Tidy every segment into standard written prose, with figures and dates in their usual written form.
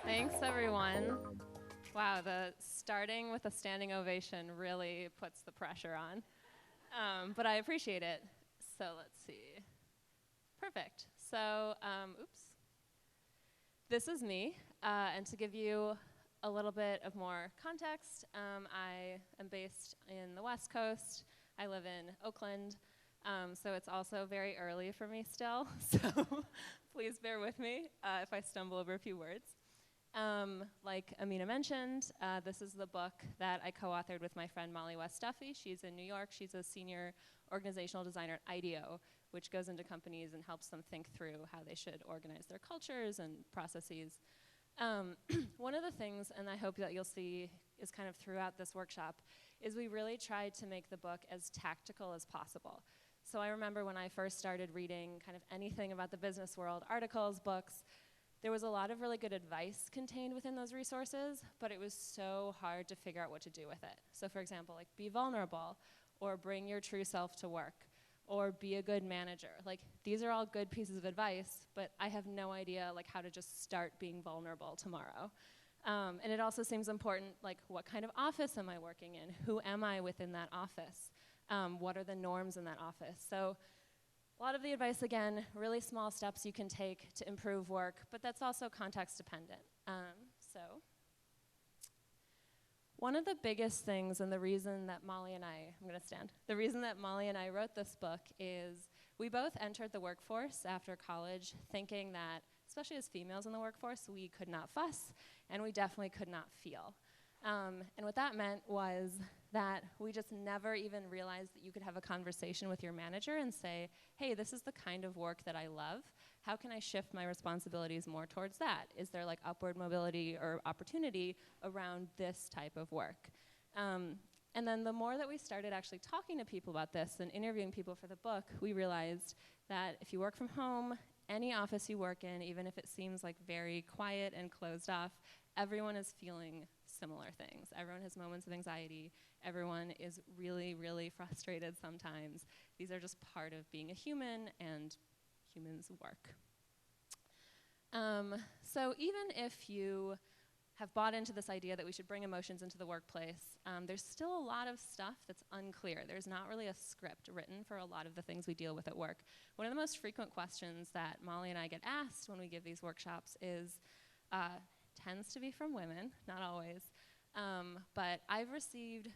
Thanks, everyone. Wow, the starting with a standing ovation really puts the pressure on. But I appreciate it. So let's see. Perfect. So, oops. This is me. And to give you a little bit of more context, I am based in the West Coast. I live in Oakland. So it's also very early for me still. So please bear with me if I stumble over a few words. Like Amina mentioned, this is the book that I co-authored with my friend Molly West Duffy. She's in New York. She's a senior organizational designer at IDEO, which goes into companies and helps them think through how they should organize their cultures and processes. One of the things, and I hope that you'll see is kind of throughout this workshop, is we really tried to make the book as tactical as possible. So I remember when I first started reading kind of anything about the business world, articles, books, there was a lot of really good advice contained within those resources, but it was so hard to figure out what to do with it. So for example, like be vulnerable, or bring your true self to work, or be a good manager. Like these are all good pieces of advice, but I have no idea like how to just start being vulnerable tomorrow. And it also seems important, like what kind of office am I working in? Who am I within that office? What are the norms in that office? So a lot of the advice, again, really small steps you can take to improve work, but that's also context dependent. So one of the biggest things, and the reason that Molly and I'm gonna stand, the reason that Molly and I wrote this book is we both entered the workforce after college thinking that, especially as females in the workforce, we could not fuss, and we definitely could not feel. And what that meant was that we just never even realized that you could have a conversation with your manager and say, hey, this is the kind of work that I love. How can I shift my responsibilities more towards that? Is there like upward mobility or opportunity around this type of work? And then the more that we started actually talking to people about this and interviewing people for the book, we realized that if you work from home, any office you work in, even if it seems like very quiet and closed off, everyone is feeling similar things. Everyone has moments of anxiety. Everyone is really, really frustrated sometimes. These are just part of being a human, and humans work. So even if you have bought into this idea that we should bring emotions into the workplace, there's still a lot of stuff that's unclear. There's not really a script written for a lot of the things we deal with at work. One of the most frequent questions that Molly and I get asked when we give these workshops is, tends to be from women, not always, but I've received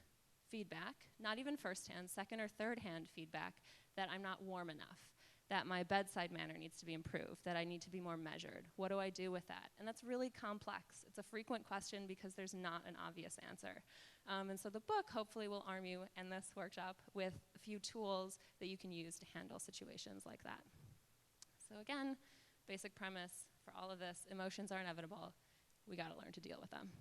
feedback, not even firsthand, second or third-hand feedback, that I'm not warm enough, that my bedside manner needs to be improved, that I need to be more measured. What do I do with that? And that's really complex. It's a frequent question because there's not an obvious answer. And so the book hopefully will arm you in this workshop with a few tools that you can use to handle situations like that. So again, basic premise for all of this, emotions are inevitable. We gotta learn to deal with them.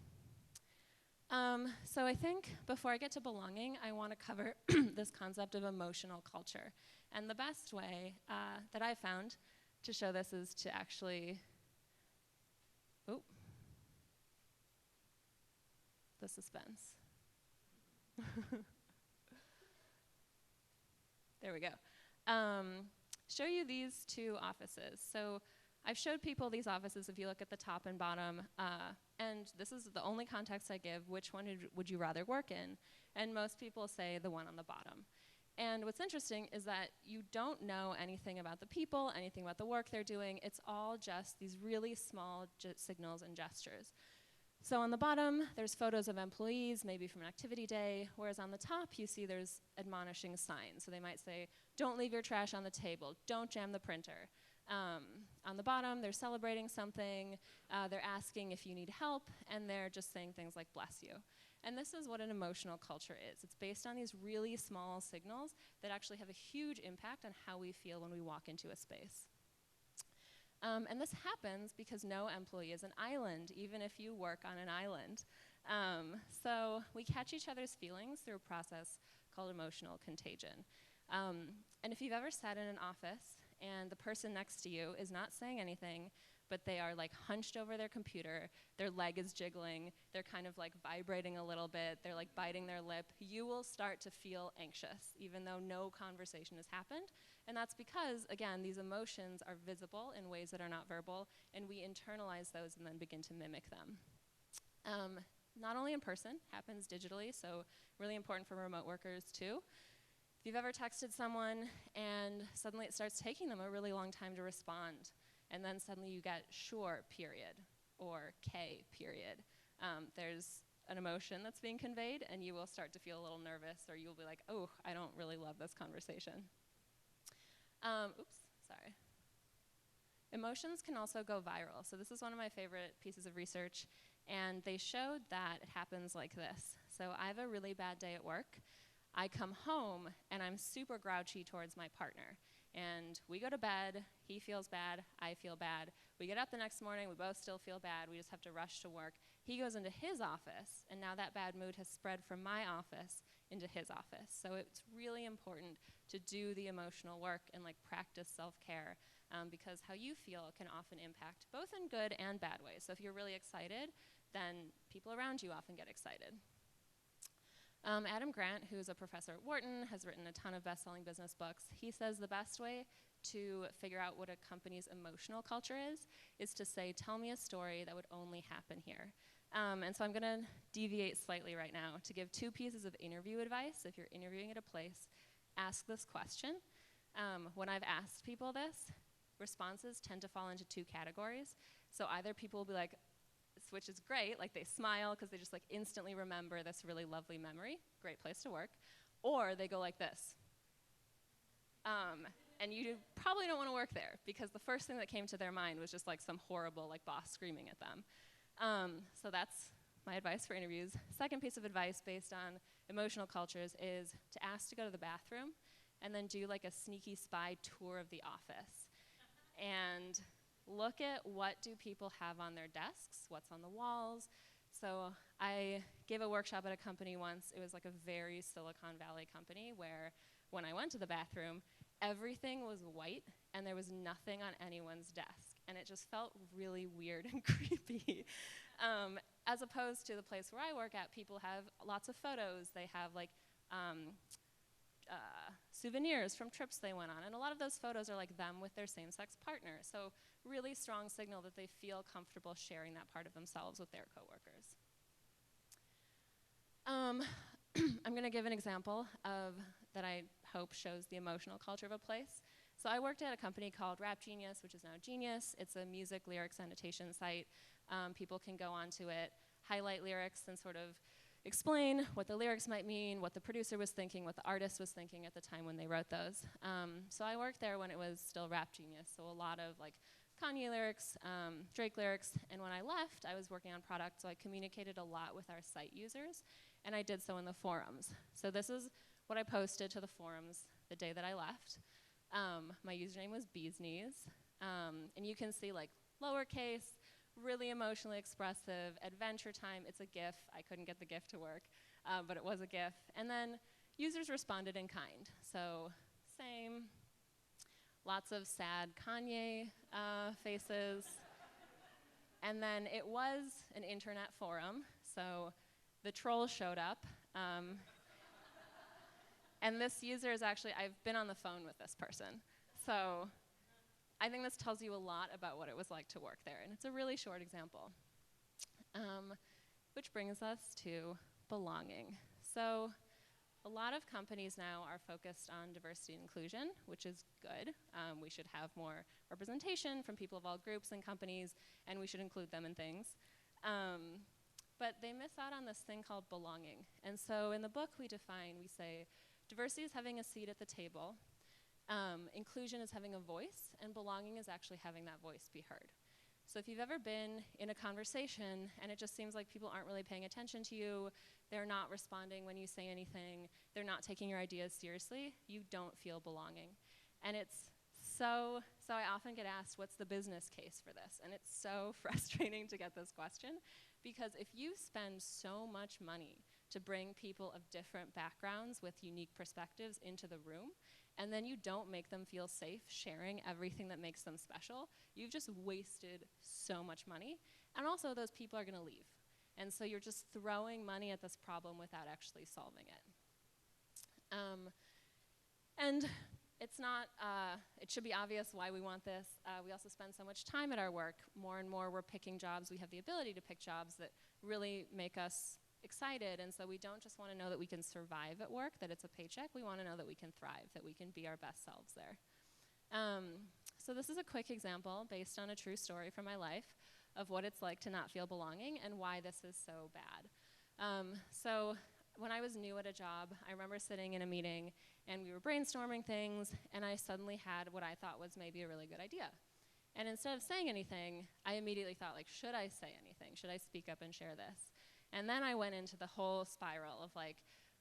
So I think before I get to belonging, I want to cover this concept of emotional culture. And the best way that I found to show this is to actually, the suspense. There we go. Show you these two offices. So I've showed people these offices if you look at the top and bottom, and this is the only context I give, which one would you rather work in? And most people say the one on the bottom. And what's interesting is that you don't know anything about the people, anything about the work they're doing. It's all just these really small signals and gestures. So on the bottom, there's photos of employees, maybe from an activity day, whereas on the top, you see there's admonishing signs. So they might say, don't leave your trash on the table, don't jam the printer. On the bottom, they're celebrating something, they're asking if you need help, and they're just saying things like, bless you. And this is what an emotional culture is. It's based on these really small signals that actually have a huge impact on how we feel when we walk into a space. And this happens because no employee is an island, even if you work on an island. So we catch each other's feelings through a process called emotional contagion. And if you've ever sat in an office and the person next to you is not saying anything, but they are like hunched over their computer, their leg is jiggling, they're kind of like vibrating a little bit, they're like biting their lip, you will start to feel anxious, even though no conversation has happened. And that's because, again, these emotions are visible in ways that are not verbal, and we internalize those and then begin to mimic them. Not only in person, happens digitally, so really important for remote workers too. If you've ever texted someone and suddenly it starts taking them a really long time to respond, and then suddenly you get sure, period, or K, period. There's an emotion that's being conveyed, and you will start to feel a little nervous, or you'll be like, oh, I don't really love this conversation. Oops, sorry. Emotions can also go viral. So this is one of my favorite pieces of research, and they showed that it happens like this. So I have a really bad day at work. I come home, and I'm super grouchy towards my partner. And we go to bed, he feels bad, I feel bad. We get up the next morning, we both still feel bad, we just have to rush to work. He goes into his office, and now that bad mood has spread from my office into his office. So it's really important to do the emotional work and like practice self-care, because how you feel can often impact both in good and bad ways. So if you're really excited, then people around you often get excited. Adam Grant, who is a professor at Wharton, has written a ton of best-selling business books. He says the best way to figure out what a company's emotional culture is to say, tell me a story that would only happen here. And so I'm going to deviate slightly right now to give 2 pieces of interview advice. If you're interviewing at a place, ask this question. When I've asked people this, responses tend to fall into 2 categories. So either people will be like, which is great, like they smile because they just like instantly remember this really lovely memory, great place to work, or they go like this. And you probably don't want to work there because the first thing that came to their mind was just like some horrible like boss screaming at them. So that's my advice for interviews. Second piece of advice based on emotional cultures is to ask to go to the bathroom and then do like a sneaky spy tour of the office. And look at what do people have on their desks, what's on the walls. So I gave a workshop at a company once. It was like a very Silicon Valley company where when I went to the bathroom, everything was white and there was nothing on anyone's desk. And it just felt really weird and creepy. As opposed to the place where I work at, people have lots of photos. They have like souvenirs from trips they went on. And a lot of those photos are like them with their same-sex partner. So really strong signal that they feel comfortable sharing that part of themselves with their coworkers. I'm going to give an example of that I hope shows the emotional culture of a place. So I worked at a company called Rap Genius, which is now Genius. It's a music, lyrics, annotation site. People can go onto it, highlight lyrics, and sort of explain what the lyrics might mean, what the producer was thinking, what the artist was thinking at the time when they wrote those. So I worked there when it was still Rap Genius, so a lot of like Kanye lyrics, Drake lyrics, and when I left, I was working on product, so I communicated a lot with our site users, and I did so in the forums. So this is what I posted to the forums the day that I left. My username was Bee's Knees, and you can see like lowercase, really emotionally expressive, adventure time, it's a GIF. I couldn't get the GIF to work, but it was a GIF. And then users responded in kind. So same, lots of sad Kanye faces. And then it was an internet forum, so the trolls showed up. And this user is actually, I've been on the phone with this person. So I think this tells you a lot about what it was like to work there, and it's a really short example. Which brings us to belonging. So a lot of companies now are focused on diversity and inclusion, which is good. We should have more representation from people of all groups and companies, and we should include them in things. But they miss out on this thing called belonging. And so in the book we say, diversity is having a seat at the table, inclusion is having a voice, and belonging is actually having that voice be heard. So if you've ever been in a conversation and it just seems like people aren't really paying attention to you, they're not responding when you say anything, they're not taking your ideas seriously, you don't feel belonging. And it's so I often get asked, what's the business case for this? And it's so frustrating to get this question, because if you spend so much money to bring people of different backgrounds with unique perspectives into the room, and then you don't make them feel safe sharing everything that makes them special, you've just wasted so much money. And also, those people are going to leave. And so you're just throwing money at this problem without actually solving it. And it's not, it should be obvious why we want this. We also spend so much time at our work. More and more we're picking jobs. We have the ability to pick jobs that really make us excited. And so we don't just want to know that we can survive at work, that it's a paycheck. We want to know that we can thrive, that we can be our best selves there. So this is a quick example based on a true story from my life of what it's like to not feel belonging and why this is so bad. So when I was new at a job, I remember sitting in a meeting and we were brainstorming things, and I suddenly had what I thought was maybe a really good idea. And instead of saying anything, I immediately thought, like, should I say anything? Should I speak up and share this? And then I went into the whole spiral of, like,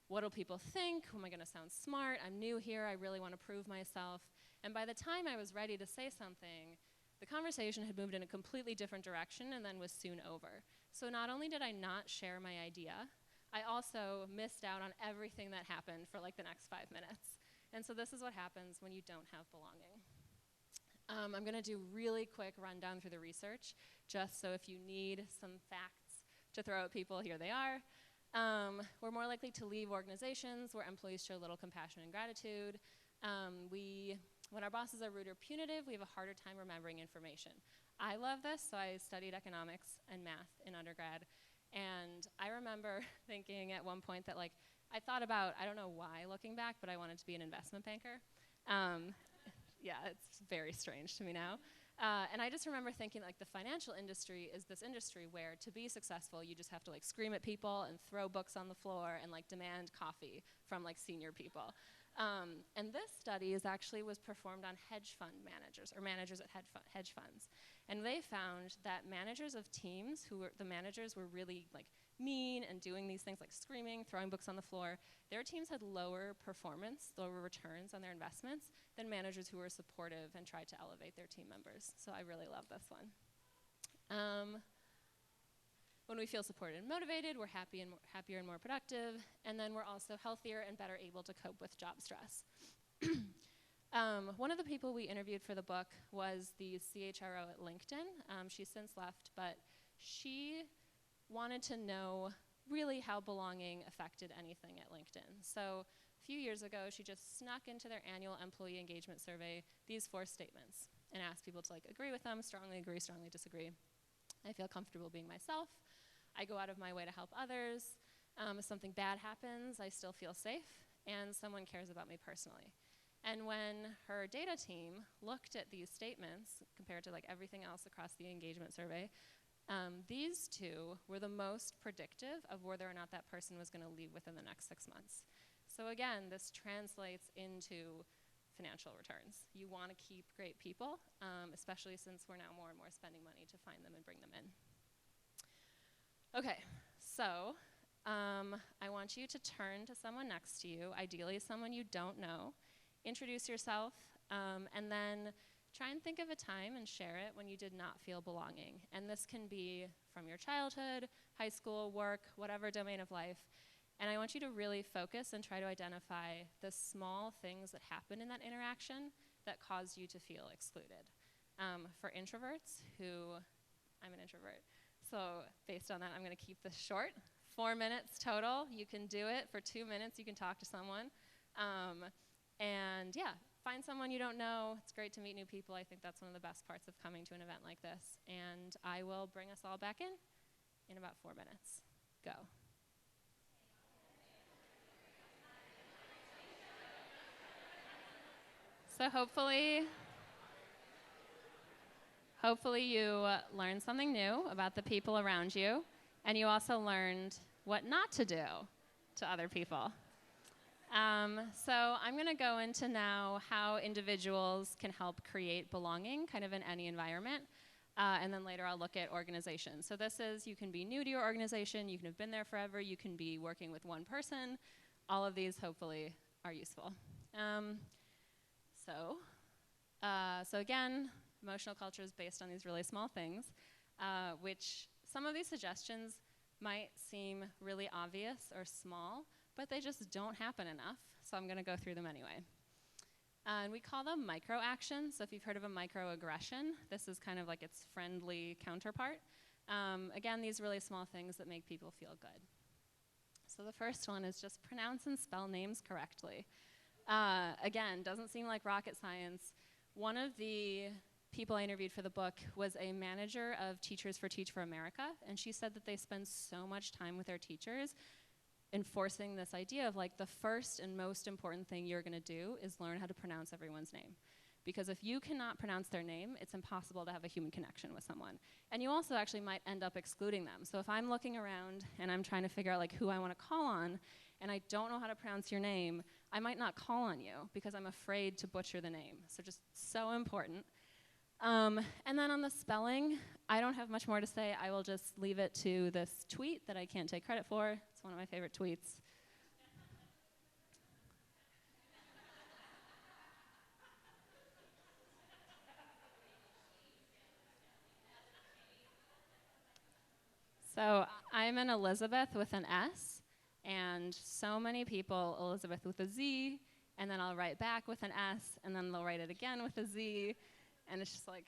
what will people think? Am I going to sound smart? I'm new here. I really want to prove myself. And by the time I was ready to say something, the conversation had moved in a completely different direction and then was soon over. So not only did I not share my idea, I also missed out on everything that happened for like the next 5 minutes. And so this is what happens when you don't have belonging. I'm going to do really quick rundown through the research, just so if you need some facts to throw at people, here they are. We're more likely to leave organizations where employees show little compassion and gratitude. When our bosses are rude or punitive, we have a harder time remembering information. I love this, so I studied economics and math in undergrad. And I remember thinking at one point that, like, I thought about, I don't know why looking back, but I wanted to be an investment banker. Yeah, it's very strange to me now. And I just remember thinking, like, the financial industry is this industry where to be successful, you just have to, like, scream at people and throw books on the floor and, like, demand coffee from, like, senior people. And this study was performed on hedge fund managers, or managers at hedge funds. And they found that managers of teams the managers were really like mean and doing these things like screaming, throwing books on the floor. Their teams had lower performance, lower returns on their investments than managers who were supportive and tried to elevate their team members. So I really love this one. When we feel supported and motivated, we're happier and more productive, and then we're also healthier and better able to cope with job stress. One of the people we interviewed for the book was the CHRO at LinkedIn. She's since left, but she wanted to know really how belonging affected anything at LinkedIn. So a few years ago, she just snuck into their annual employee engagement survey these 4 statements and asked people to, like, agree with them, strongly agree, strongly disagree. I feel comfortable being myself. I go out of my way to help others. If something bad happens, I still feel safe, and someone cares about me personally. And when her data team looked at these statements compared to, like, everything else across the engagement survey, these 2 were the most predictive of whether or not that person was going to leave within the next 6 months. So again, this translates into financial returns. You want to keep great people, especially since we're now more and more spending money to find them and bring them in. Okay, so I want you to turn to someone next to you, ideally someone you don't know, introduce yourself, and then try and think of a time and share it when you did not feel belonging. And this can be from your childhood, high school, work, whatever domain of life. And I want you to really focus and try to identify the small things that happen in that interaction that cause you to feel excluded. For introverts I'm an introvert, so based on that, I'm going to keep this short. 4 minutes total. You can do it. For 2 minutes, you can talk to someone. And yeah, find someone you don't know. It's great to meet new people. I think that's one of the best parts of coming to an event like this. And I will bring us all back in about 4 minutes. Go. So hopefully you learned something new about the people around you, and you also learned what not to do to other people. So I'm going to go into now how individuals can help create belonging kind of in any environment, and then later I'll look at organizations. So this is, you can be new to your organization, you can have been there forever, you can be working with one person. All of these hopefully are useful. So again, emotional culture is based on these really small things, which some of these suggestions might seem really obvious or small, but they just don't happen enough, so I'm going to go through them anyway. And we call them micro-actions. So if you've heard of a microaggression, this is kind of like its friendly counterpart. Again, these really small things that make people feel good. So the first one is just pronounce and spell names correctly. Again, doesn't seem like rocket science. One of the people I interviewed for the book was a manager of Teachers for Teach for America, and she said that they spend so much time with their teachers enforcing this idea of like the first and most important thing you're gonna do is learn how to pronounce everyone's name. Because if you cannot pronounce their name, it's impossible to have a human connection with someone. And you also actually might end up excluding them. So if I'm looking around and I'm trying to figure out like who I wanna call on, and I don't know how to pronounce your name, I might not call on you because I'm afraid to butcher the name. So just so important. And then on the spelling, I don't have much more to say. I will just leave it to this tweet that I can't take credit for. It's one of my favorite tweets. So I'm an Elizabeth with an S, and so many people, Elizabeth with a Z, and then I'll write back with an S, and then they'll write it again with a Z, and it's just like,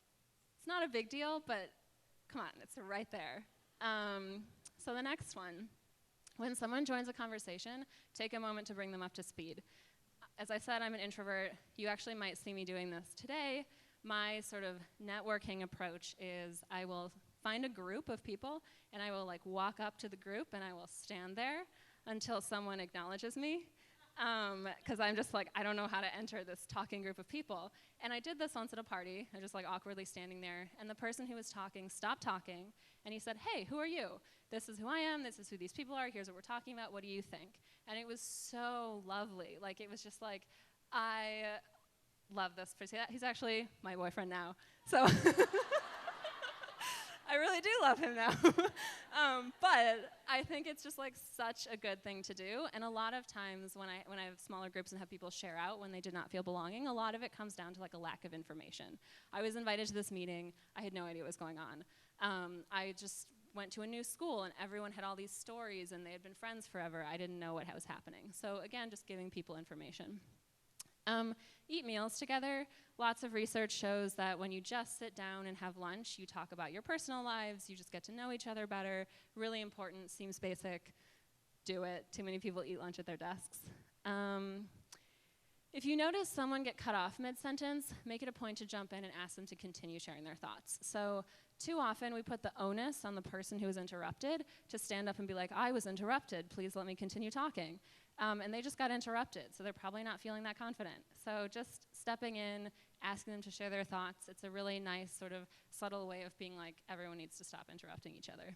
it's not a big deal, but come on, it's right there. So the next one, when someone joins a conversation, take a moment to bring them up to speed. As I said, I'm an introvert. You actually might see me doing this today. My sort of networking approach is I will find a group of people, and I will like walk up to the group, and I will stand there until someone acknowledges me. Because I'm just like, I don't know how to enter this talking group of people. And I did this once at a party. I was just like awkwardly standing there, and the person who was talking stopped talking, and he said, "Hey, who are you? This is who I am, this is who these people are, here's what we're talking about, what do you think?" And it was so lovely. Like, it was just like, I love this person. He's actually my boyfriend now. So I really do love him now. But I think it's just like such a good thing to do. And a lot of times when I have smaller groups and have people share out when they did not feel belonging, a lot of it comes down to like a lack of information. I was invited to this meeting. I had no idea what was going on. I just went to a new school and everyone had all these stories and they had been friends forever. I didn't know what was happening. So again, just giving people information. Eat meals together. Lots of research shows that when you just sit down and have lunch, you talk about your personal lives, you just get to know each other better. Really important, seems basic. Do it. Too many people eat lunch at their desks. If you notice someone get cut off mid-sentence, make it a point to jump in and ask them to continue sharing their thoughts. So too often we put the onus on the person who was interrupted to stand up and be like, "I was interrupted, please let me continue talking." And they just got interrupted, so they're probably not feeling that confident. So just stepping in, asking them to share their thoughts, it's a really nice sort of subtle way of being like, everyone needs to stop interrupting each other.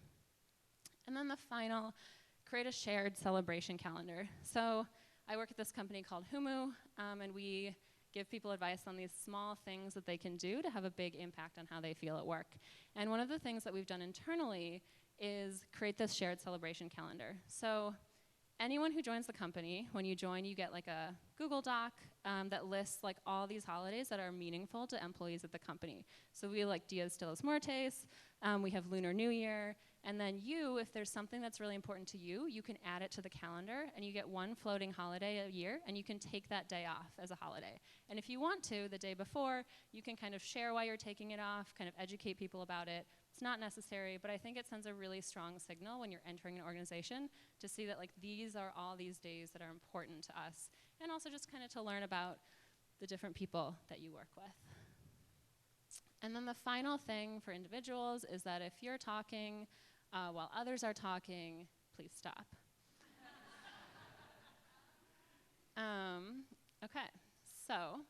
And then the final, create a shared celebration calendar. So I work at this company called Humu, and we give people advice on these small things that they can do to have a big impact on how they feel at work. And one of the things that we've done internally is create this shared celebration calendar. So anyone who joins the company, when you join, you get like a Google Doc that lists like all these holidays that are meaningful to employees at the company. So we have like Dias de los Muertos, we have Lunar New Year, and then you, if there's something that's really important to you, you can add it to the calendar, and you get one floating holiday a year, and you can take that day off as a holiday. And if you want to, the day before, you can kind of share why you're taking it off, kind of educate people about it. It's not necessary, but I think it sends a really strong signal when you're entering an organization to see that like these are all these days that are important to us, and also just kind of to learn about the different people that you work with. And then the final thing for individuals is that if you're talking while others are talking, please stop. Okay, so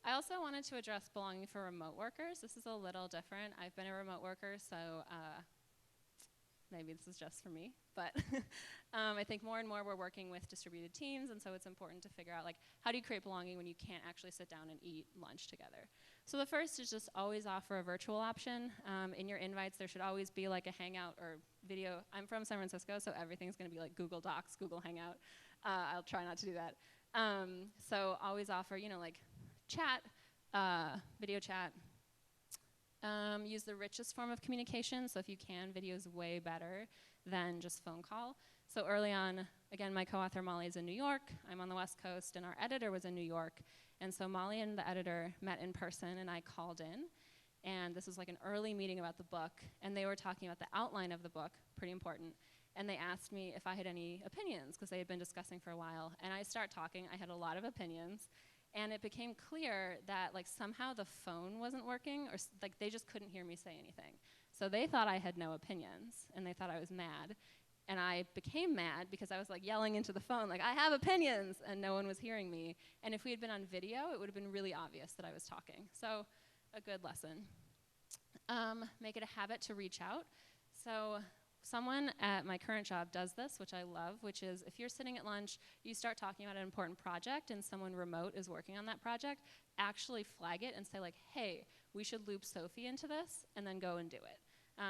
I also wanted to address belonging for remote workers. This is a little different. I've been a remote worker, so maybe this is just for me, but I think more and more we're working with distributed teams, and so it's important to figure out like how do you create belonging when you can't actually sit down and eat lunch together. So the first is just always offer a virtual option. In your invites, there should always be like a Hangout or video. I'm from San Francisco, so everything's gonna be like Google Docs, Google Hangout. I'll try not to do that. So always offer, you know, like chat, video chat. Use the richest form of communication, so if you can, video is way better than just phone call. So early on, again, my co-author Molly is in New York, I'm on the West Coast, and our editor was in New York. And so Molly and the editor met in person, and I called in. And this was like an early meeting about the book, and they were talking about the outline of the book, pretty important. And they asked me if I had any opinions, because they had been discussing for a while. And I start talking, I had a lot of opinions. And it became clear that like somehow the phone wasn't working, or like they just couldn't hear me say anything. So they thought I had no opinions, and they thought I was mad. And I became mad because I was like yelling into the phone, like, I have opinions, and no one was hearing me. And if we had been on video, it would have been really obvious that I was talking. So a good lesson. Make it a habit to reach out. So someone at my current job does this, which I love, which is if you're sitting at lunch, you start talking about an important project and someone remote is working on that project, actually flag it and say like, hey, we should loop Sophie into this, and then go and do it.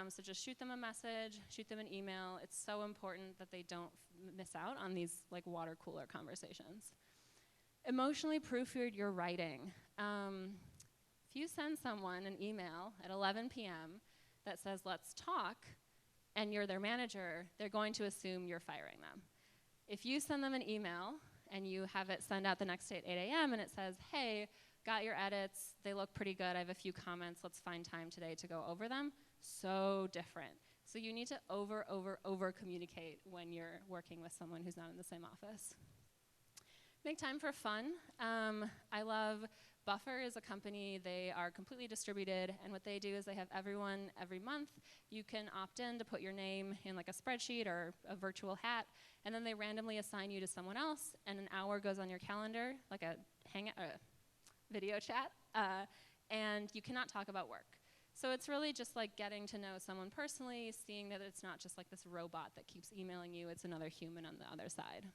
So just shoot them a message, shoot them an email. It's so important that they don't miss out on these like water cooler conversations. Emotionally proofread your writing. If you send someone an email at 11 p.m. that says, let's talk, and you're their manager, they're going to assume you're firing them. If you send them an email and you have it send out the next day at 8 a.m. and it says, hey, got your edits, they look pretty good, I have a few comments, let's find time today to go over them, so different. So you need to over communicate when you're working with someone who's not in the same office. Make time for fun. I love Buffer is a company. They are completely distributed, and what they do is they have everyone every month. You can opt in to put your name in like a spreadsheet or a virtual hat, and then they randomly assign you to someone else, and an hour goes on your calendar, like a video chat, and you cannot talk about work. So it's really just like getting to know someone personally, seeing that it's not just like this robot that keeps emailing you, it's another human on the other side.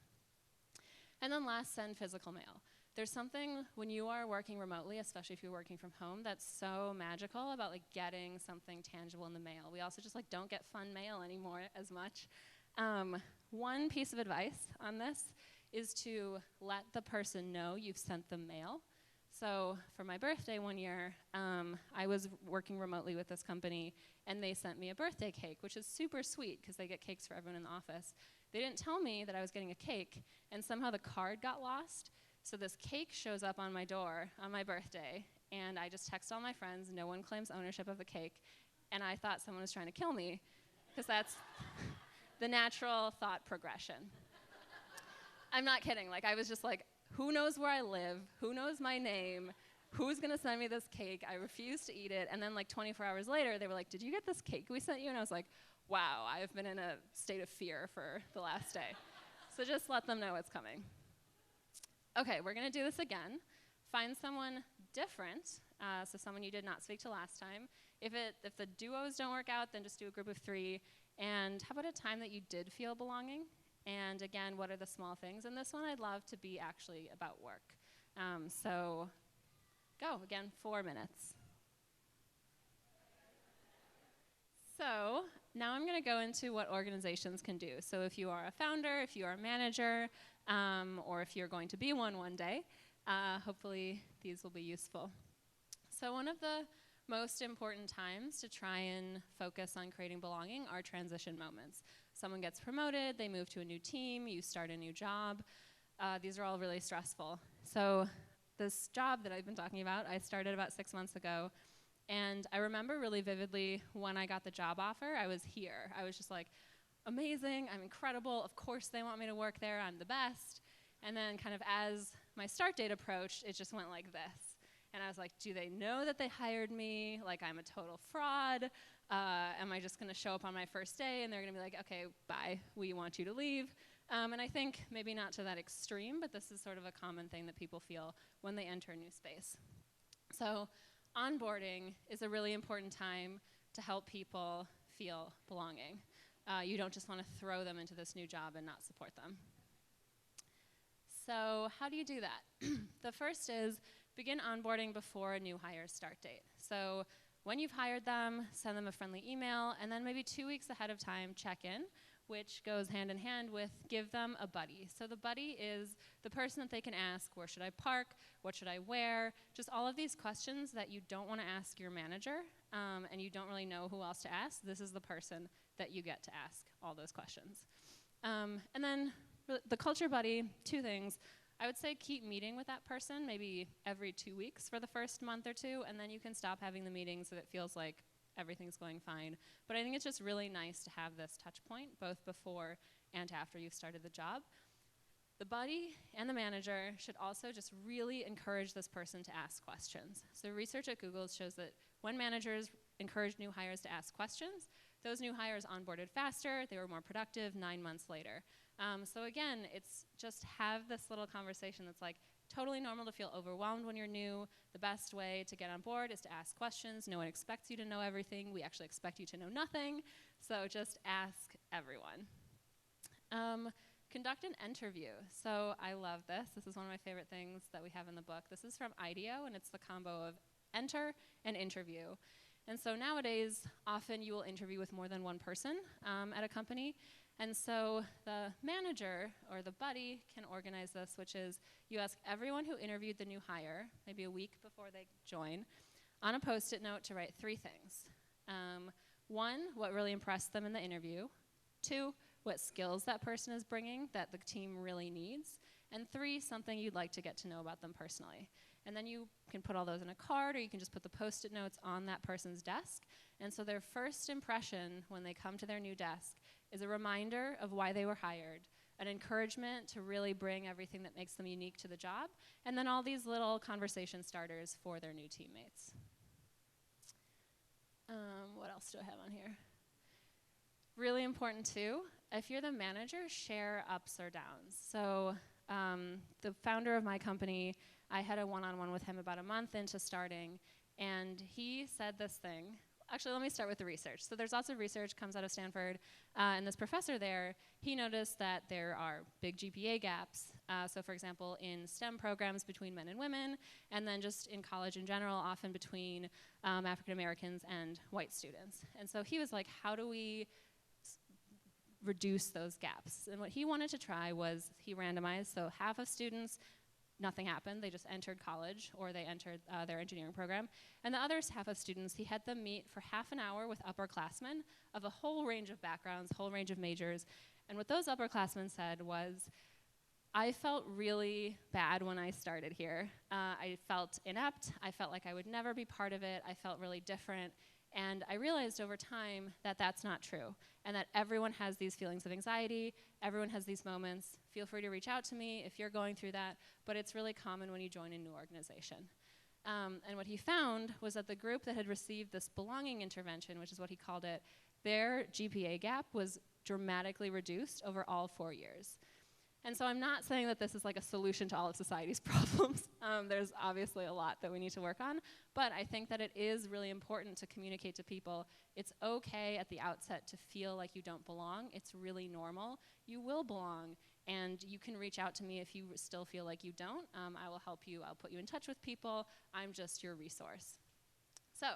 And then last, send physical mail. There's something when you are working remotely, especially if you're working from home, that's so magical about like getting something tangible in the mail. We also just like don't get fun mail anymore as much. One piece of advice on this is to let the person know you've sent them mail. So for my birthday one year, I was working remotely with this company, and they sent me a birthday cake, which is super sweet because they get cakes for everyone in the office. They didn't tell me that I was getting a cake, and somehow the card got lost. So this cake shows up on my door on my birthday, and I just text all my friends. No one claims ownership of the cake, and I thought someone was trying to kill me because that's the natural thought progression. I'm not kidding. Like, I was just like, who knows where I live? Who knows my name? Who's going to send me this cake? I refused to eat it. And then like 24 hours later, they were like, did you get this cake we sent you? And I was like, wow, I've been in a state of fear for the last day. So just let them know it's coming. Okay, we're going to do this again. Find someone different, so someone you did not speak to last time. If the duos don't work out, then just do a group of 3. And how about a time that you did feel belonging? And again, what are the small things? And this one I'd love to be actually about work. So go, again, 4 minutes. So now I'm going to go into what organizations can do. So if you are a founder, if you are a manager, or if you're going to be one day, hopefully these will be useful. So one of the most important times to try and focus on creating belonging are transition moments. Someone gets promoted, they move to a new team, you start a new job. These are all really stressful. So this job that I've been talking about, I started about 6 months ago. And I remember really vividly when I got the job offer, I was here. I was just like, amazing, I'm incredible, of course they want me to work there, I'm the best. And then kind of as my start date approached, it just went like this. And I was like, do they know that they hired me? Like I'm a total fraud? Am I just gonna show up on my first day and they're gonna be like, okay, bye, we want you to leave? And I think maybe not to that extreme, but this is sort of a common thing that people feel when they enter a new space. So onboarding is a really important time to help people feel belonging. You don't just want to throw them into this new job and not support them. So how do you do that? The first is begin onboarding before a new hire's start date. So when you've hired them, send them a friendly email, and then maybe 2 weeks ahead of time, check in, which goes hand in hand with give them a buddy. So the buddy is the person that they can ask, where should I park, what should I wear, just all of these questions that you don't want to ask your manager, and you don't really know who else to ask. This is the person that you get to ask all those questions. And then the culture buddy, 2 things. I would say keep meeting with that person maybe every 2 weeks for the first month or 2, and then you can stop having the meetings if it feels like everything's going fine. But I think it's just really nice to have this touch point, both before and after you've started the job. The buddy and the manager should also just really encourage this person to ask questions. So research at Google shows that when managers encourage new hires to ask questions, those new hires onboarded faster, they were more productive 9 months later. So again, it's just have this little conversation that's like totally normal to feel overwhelmed when you're new. The best way to get on board is to ask questions. No one expects you to know everything. We actually expect you to know nothing. So just ask everyone. Conduct an interview. So I love this. This is one of my favorite things that we have in the book. This is from IDEO, and it's the combo of enter and interview. And so nowadays, often you will interview with more than one person at a company. And so the manager or the buddy can organize this, which is you ask everyone who interviewed the new hire, maybe a week before they join, on a Post-it note to write 3 things. 1, what really impressed them in the interview. 2, what skills that person is bringing that the team really needs. And 3, something you'd like to get to know about them personally. And then you can put all those in a card, or you can just put the Post-it notes on that person's desk. And so their first impression when they come to their new desk is a reminder of why they were hired, an encouragement to really bring everything that makes them unique to the job, and then all these little conversation starters for their new teammates. What else do I have on here? Really important too, if you're the manager, share ups or downs. So the founder of my company, I had a one-on-one with him about a month into starting, and he said this thing. Actually, let me start with the research. So there's lots of research comes out of Stanford, and this professor there, he noticed that there are big GPA gaps. So for example, in STEM programs between men and women, and then just in college in general, often between African Americans and white students. And so he was like, how do we reduce those gaps? And what he wanted to try was he randomized, so half of students, nothing happened, they just entered college or they entered their engineering program. And the other half of students, he had them meet for half an hour with upperclassmen of a whole range of backgrounds, whole range of majors. And what those upperclassmen said was, I felt really bad when I started here. I felt inept, I felt like I would never be part of it, I felt really different. And I realized over time that that's not true, and that everyone has these feelings of anxiety, everyone has these moments. Feel free to reach out to me if you're going through that, but it's really common when you join a new organization. And what he found was that the group that had received this belonging intervention, which is what he called it, their GPA gap was dramatically reduced over all 4 years. And so I'm not saying that this is like a solution to all of society's problems. There's obviously a lot that we need to work on, but I think that it is really important to communicate to people. It's okay at the outset to feel like you don't belong. It's really normal. You will belong, and you can reach out to me if you still feel like you don't. I will help you. I'll put you in touch with people. I'm just your resource. So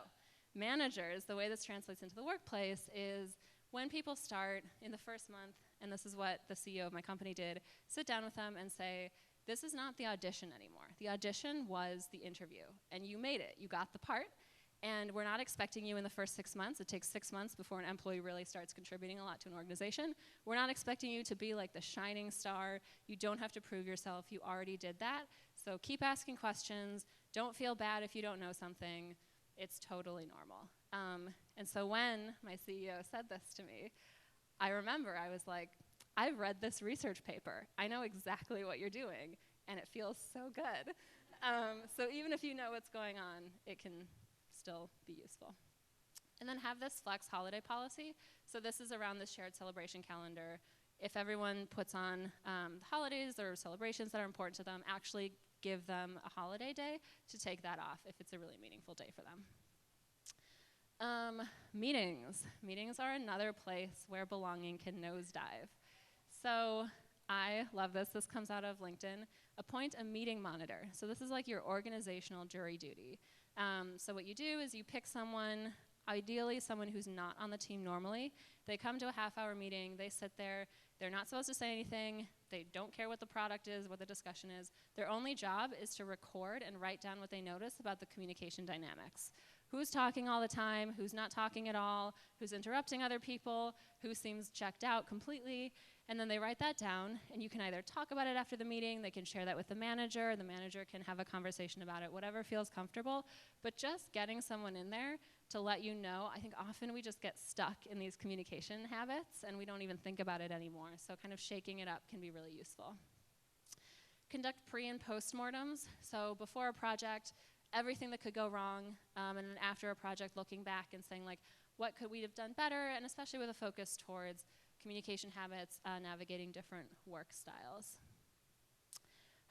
managers, the way this translates into the workplace is when people start in the first month, and this is what the CEO of my company did, sit down with them and say, this is not the audition anymore. The audition was the interview, and you made it. You got the part, and we're not expecting you in the first 6 months. It takes 6 months before an employee really starts contributing a lot to an organization. We're not expecting you to be like the shining star. You don't have to prove yourself. You already did that. So keep asking questions. Don't feel bad if you don't know something. It's totally normal. And so when my CEO said this to me, I remember I was like, I've read this research paper. I know exactly what you're doing, and it feels so good. So even if you know what's going on, it can still be useful. And then have this flex holiday policy. So this is around the shared celebration calendar. If everyone puts on holidays or celebrations that are important to them, actually give them a holiday day to take that off if it's a really meaningful day for them. Meetings. Meetings are another place where belonging can nosedive. So I love this. This comes out of LinkedIn. Appoint a meeting monitor. So this is like your organizational jury duty. So what you do is you pick someone, ideally someone who's not on the team normally. They come to a half-hour meeting. They sit there. They're not supposed to say anything. They don't care what the product is, what the discussion is. Their only job is to record and write down what they notice about the communication dynamics. Who's talking all the time, who's not talking at all, who's interrupting other people, who seems checked out completely. And then they write that down, and you can either talk about it after the meeting, they can share that with the manager can have a conversation about it, whatever feels comfortable. But just getting someone in there to let you know, I think often we just get stuck in these communication habits, and we don't even think about it anymore. So kind of shaking it up can be really useful. Conduct pre- and post-mortems. So before a project, everything that could go wrong, and then after a project, looking back and saying, like, what could we have done better, and especially with a focus towards communication habits, navigating different work styles.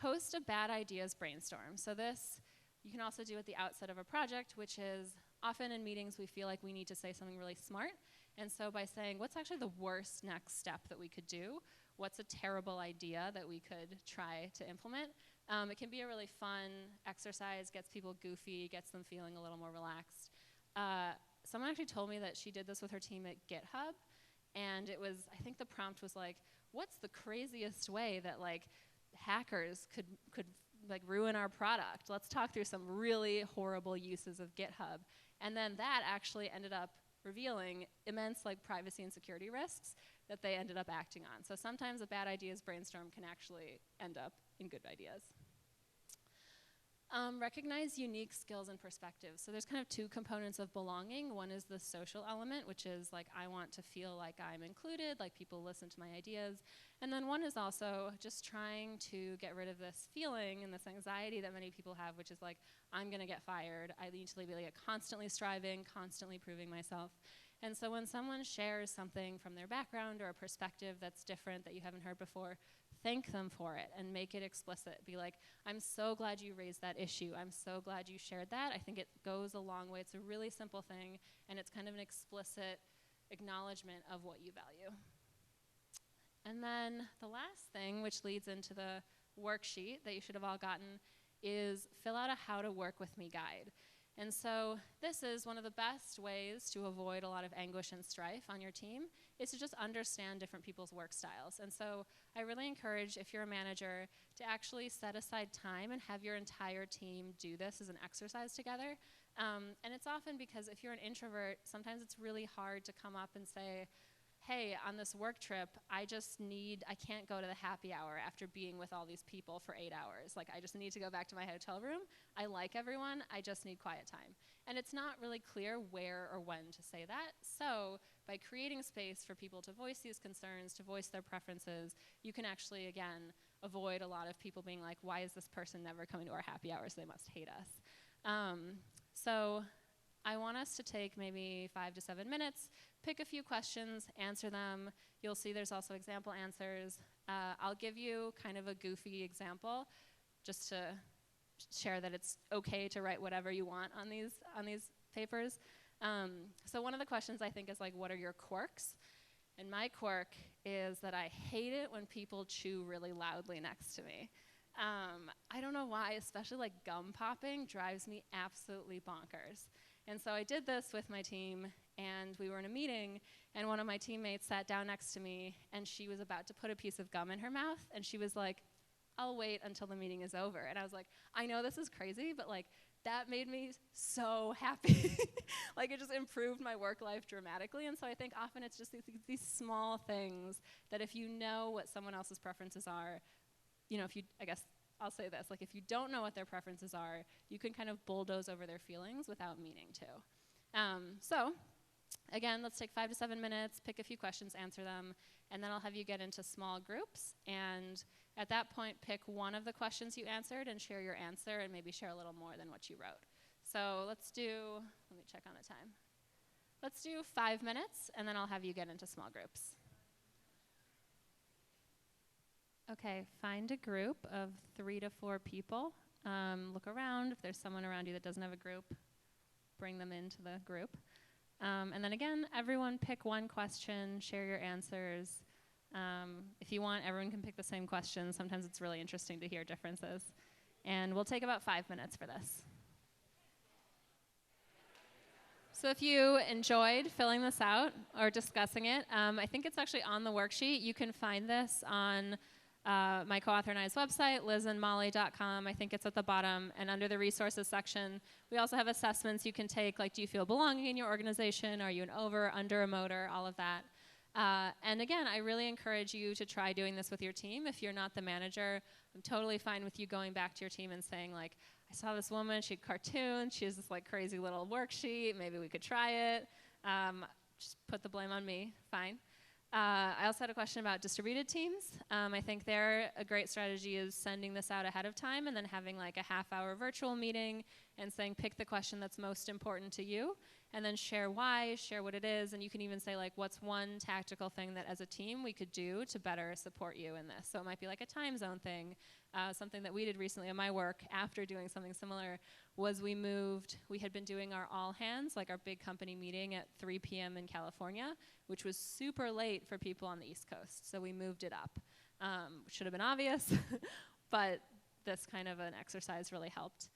Host a bad ideas brainstorm. So this you can also do at the outset of a project, which is often in meetings we feel like we need to say something really smart. And so by saying, what's actually the worst next step that we could do? What's a terrible idea that we could try to implement? It can be a really fun exercise, gets people goofy, gets them feeling a little more relaxed. Someone actually told me that she did this with her team at GitHub. And it was, I think the prompt was like, what's the craziest way that like hackers could like ruin our product? Let's talk through some really horrible uses of GitHub. And then that actually ended up revealing immense like privacy and security risks that they ended up acting on. So sometimes a bad ideas brainstorm can actually end up in good ideas. Recognize unique skills and perspectives. So there's kind of two components of belonging. One is the social element, which is like I want to feel like I'm included, like people listen to my ideas. And then one is also just trying to get rid of this feeling and this anxiety that many people have, which is like, I'm gonna get fired. I need to be like constantly striving, constantly proving myself. And so when someone shares something from their background or a perspective that's different that you haven't heard before, thank them for it and make it explicit. Be like, I'm so glad you raised that issue. I'm so glad you shared that. I think it goes a long way. It's a really simple thing, and it's kind of an explicit acknowledgement of what you value. And then the last thing, which leads into the worksheet that you should have all gotten, is fill out a how to work with me guide. And so this is one of the best ways to avoid a lot of anguish and strife on your team, is to just understand different people's work styles. And so I really encourage, if you're a manager, to actually set aside time and have your entire team do this as an exercise together. And it's often because if you're an introvert, sometimes it's really hard to come up and say, hey, on this work trip, I can't go to the happy hour after being with all these people for 8 hours. Like, I just need to go back to my hotel room. I like everyone, I just need quiet time. And it's not really clear where or when to say that. So by creating space for people to voice these concerns, to voice their preferences, you can actually, again, avoid a lot of people being like, why is this person never coming to our happy hours? They must hate us. So I want us to take maybe 5 to 7 minutes, pick a few questions, answer them. You'll see there's also example answers. I'll give you kind of a goofy example just to share that it's okay to write whatever you want on these papers. So one of the questions I think is like, what are your quirks? And my quirk is that I hate it when people chew really loudly next to me. I don't know why, especially like gum popping drives me absolutely bonkers. And so I did this with my team, and we were in a meeting, and one of my teammates sat down next to me, and she was about to put a piece of gum in her mouth, and she was like, I'll wait until the meeting is over. And I was like, I know this is crazy, but like, that made me so happy. Like, it just improved my work life dramatically. And so I think often it's just these small things that if you know what someone else's preferences are, I guess I'll say this, like if you don't know what their preferences are, you can kind of bulldoze over their feelings without meaning to. So again, let's take 5 to 7 minutes, pick a few questions, answer them, and then I'll have you get into small groups. And at that point, pick one of the questions you answered and share your answer, and maybe share a little more than what you wrote. So let me check on the time. Let's do 5 minutes, and then I'll have you get into small groups. Okay, find a group of 3 to 4 people. Look around. If there's someone around you that doesn't have a group, bring them into the group. And then again, everyone pick one question, share your answers. If you want, everyone can pick the same question. Sometimes it's really interesting to hear differences. And we'll take about 5 minutes for this. So if you enjoyed filling this out or discussing it, I think it's actually on the worksheet. You can find this on my co-author and I's website, lizandmolly.com. I think it's at the bottom. And under the resources section, we also have assessments you can take, like do you feel belonging in your organization? Are you an over, under a motor? All of that. And again, I really encourage you to try doing this with your team. If you're not the manager, I'm totally fine with you going back to your team and saying, like, I saw this woman, she had cartoons, she has this like crazy little worksheet, maybe we could try it. Just put the blame on me, fine. I also had a question about distributed teams. I think there a great strategy is sending this out ahead of time and then having like a half-hour virtual meeting and saying pick the question that's most important to you and then share why, share what it is, and you can even say like what's one tactical thing that as a team we could do to better support you in this. So it might be like a time zone thing. Something that we did recently in my work after doing something similar was we had been doing our all hands, like our big company meeting at 3 p.m. in California, which was super late for people on the East Coast. So we moved it up. Should have been obvious, but this kind of an exercise really helped.